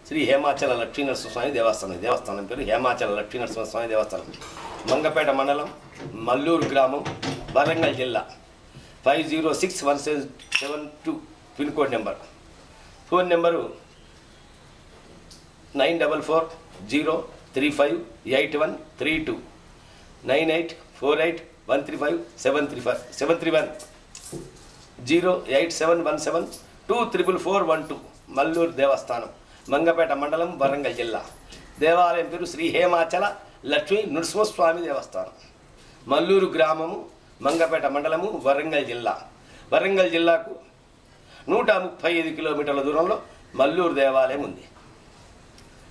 శ్రీ హేమాచల లక్ష్మీనరసింహస్వామి దేవస్థానం. దేవస్థానం పేరు హేమాచల లక్ష్మీనరసింహస్వామి దేవస్థానం. మంగపేట మండలం, మల్లూరు గ్రామం, వరంగల్ జిల్లా. 506172 pin code number. Phone number 9440358132 9848135731 08717244412. Mallur దేవస్థానం, మంగపేట మండలం, వరంగల్ జిల్లా. దేవాలయం పేరు శ్రీ హేమాచల లక్ష్మీ నృసింహస్వామి దేవస్థానం. మల్లూరు గ్రామము, మంగపేట మండలము, వరంగల్ జిల్లా. వరంగల్ జిల్లాకు 135 కిలోమీటర్ల దూరంలో మల్లూరు దేవాలయం ఉంది.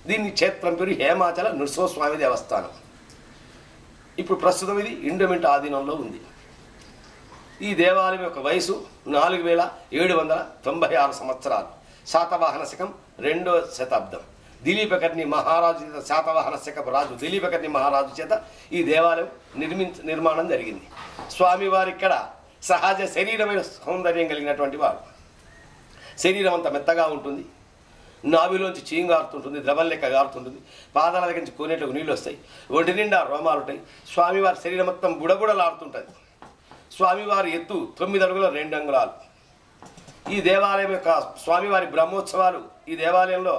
దీని క్షేత్రం పేరు హేమాచల నృసింహస్వామి దేవస్థానం. ఇప్పుడు ప్రస్తుతం ఇది ఇండోమెంట్ ఆధీనంలో ఉంది. ఈ దేవాలయం యొక్క వయసు 4796 సంవత్సరాలు. శాతవాహన శకం 2వ శతాబ్దం. దిలీపకర్ణి మహారాజు చేత, శాతవాహన శకపు రాజు దిలీపకర్ణి మహారాజు చేత ఈ దేవాలయం నిర్మాణం జరిగింది. స్వామివారి ఇక్కడ సహజ శరీరమైన సౌందర్యం కలిగినటువంటి వాడు. శరీరం అంతా మెత్తగా ఉంటుంది. నాభిలోంచి చీము గారుతుంటుంది, ద్రవం లెక్క గారుతుంటుంది. పాదాల దగ్గర నుంచి కోనేటకు నీళ్ళు వస్తాయి. ఒంటి నిండా రోమాలు ఉంటాయి. స్వామివారి శరీరం మొత్తం బుడబుడలాడుతుంటుంది. స్వామివారి ఎత్తు 9 అడుగుల 2 అంగుళాలు. ఈ దేవాలయం యొక్క స్వామివారి బ్రహ్మోత్సవాలు ఈ దేవాలయంలో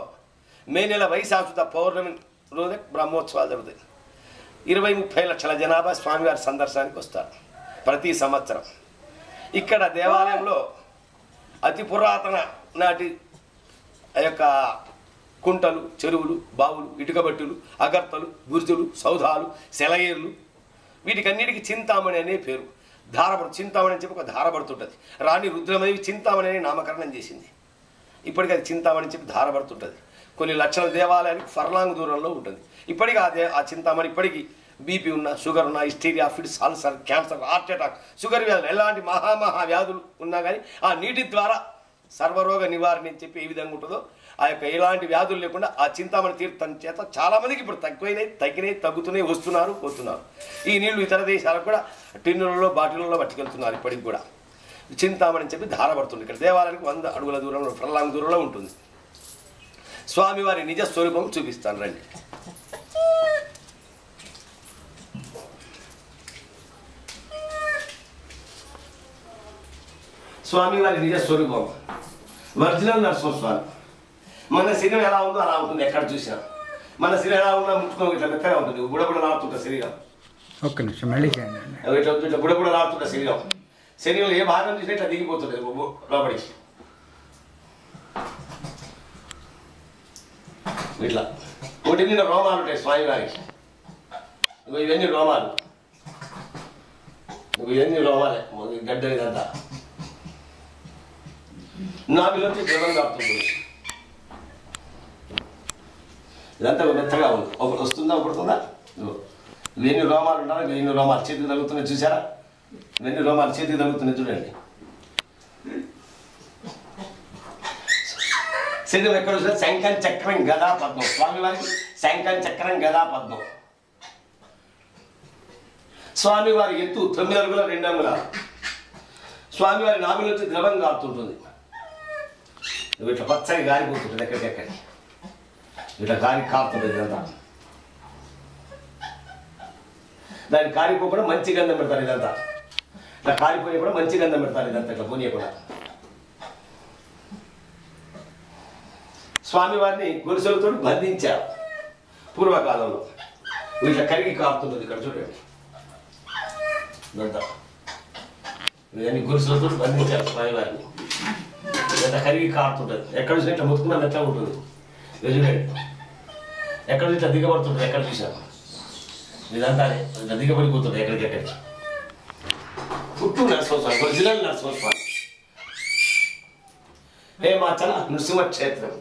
మే నెల వైశాఖ పౌర్ణమి రోజే బ్రహ్మోత్సవాలు జరుగుతాయి. 20-30 లక్షల జనాభా స్వామివారి సందర్శనానికి వస్తారు ప్రతి సంవత్సరం. ఇక్కడ దేవాలయంలో అతి పురాతన నాటి ఆ యొక్క కుంటలు, చెరువులు, బావులు, ఇటుకబట్టులు, అగర్తలు, గుర్జులు, సౌధాలు, సెలయేర్లు, వీటికన్నిటికీ చింతామణి అనే పేరు. చింతామణి అని చెప్పి ఒక ధారపడుతుంటుంది. రాణి రుద్రమదేవి చింతామణి అని నామకరణం చేసింది. ఇప్పటికీ అది చింతామణి చెప్పి ధారపడుతుంటుంది. కొన్ని లక్షల దేవాలయానికి ఫర్లాంగ్ దూరంలో ఉంటుంది. ఇప్పటికీ ఆ చింతామణి ఇప్పటికీ బీపీ ఉన్న, షుగర్ ఉన్న, hysteria, fits, ulcer, cancer, heart attack, sugar వ్యాధులు, ఎలాంటి మహా వ్యాధులు ఉన్నా కానీ ఆ నీటి ద్వారా సర్వరోగ నివారణ అని చెప్పి ఏ విధంగా ఉంటుందో ఆ యొక్క ఎలాంటి వ్యాధులు లేకుండా ఆ చింతామణి తీర్థం చేత చాలామందికి ఇప్పుడు తగ్గినాయి, తగ్గుతున్నాయి, వస్తున్నారు, పోతున్నారు. ఈ నీళ్లు ఇతర దేశాలకు కూడా టిన్నులలో, బాటిళ్లలో పట్టుకెళ్తున్నారు. ఇప్పటికి కూడా చింతామణి అని చెప్పి ధారపడుతుంది. ఇక్కడ దేవాలయానికి 100 అడుగుల దూరంలో, ఫర్లాంగ్ దూరంలో ఉంటుంది. స్వామివారి నిజ స్వరూపం చూపిస్తాను రండి. స్వామివారి నిజ స్వరూపం ఒరిజినల్ నరసింహస్వామి. మన శరీరం ఎలా ఉందో అలా ఉంటుంది. ఎక్కడ చూసినా మన శరీరం ఎలా ఉన్నా ముట్టుకో ఇట్లా మెత్తగా ఉంటుంది. బుడబుడలాడుతుంట శరీరం. ఒక్క నిమిషం మళ్ళీ చేయండి. ఇట్లా బుడబుడలాడుతుంట శరీరం. శరీరంలో ఏ భాగం చూసినా ఇట్లా దిగిపోతుంది లోపలికి. ఇట్లా ఒకటి నిన్న రోమాలు ఉంటాయి స్వామివారికి. ఇవన్నీ రోమాలు, ఇవన్నీ రోమాలే. గడ్డ ఇదంతా నాభిలోంచి జలం కాపుతుంది. ఇదంతా మెత్తగా ఉంది. ఒకటి వస్తుందా, పడుతుందా? ఇవన్నీ రోమాలు ఉండాలి. ఇవన్నీ రోమాలు చేతికి తగ్గుతున్నాయి, చూసారా? ఇవన్నీ రోమాలు చేతికి తగ్గుతున్నాయి, చూడండి. శరీరం ఎక్కడ చూసినా శంఖం, చక్రం, గదా, పద్మం. స్వామివారికి శంఖం, చక్రం, గదా, పద్మం. స్వామివారి ఎత్తు 9 అడుగుల 2 అంగుళాలు. స్వామివారి నాభి నుంచి ద్రవం కారుతుంటుంది. ఇట్లా పచ్చగా గారిపోతుంటుంది. ఎక్కడికెక్కడికి ఇట్లా కారుతుంటుంది. ఇదంతా దాన్ని కారిపోకుండా మంచి గంధం పెడతారు. ఇదంతా ఇట్లా కారిపోయి కూడా మంచి గంధం పెడతారు. ఇదంతా ఇట్లా పోనీయకుండా. స్వామివారిని గొలుసులతో బంధించారు పూర్వకాలంలో. ఇట్లా కరిగి కారుతుంటుంది. ఇక్కడ చూడండి, ఇవన్నీ గొలుసులతో బంధించారు స్వామివారిని. ఇదంతా కరిగి కారుతుంటుంది. ఎక్కడ చూసినా ఇట్లా ముత్తుకున్నా మెత్తగా ఉంటుంది. చూడండి, ఎక్కడ ఇట్లా దిగబడుతుంది. ఎక్కడ చూసాను ఇదంతా ఇట్లా దిగబడిపోతుంది. ఎక్కడికెక్కడికి పుట్టు నరసింహస్వామి, ఒరిజినల్ నరసింహస్వామి. హేమాచల నృసింహ క్షేత్రం.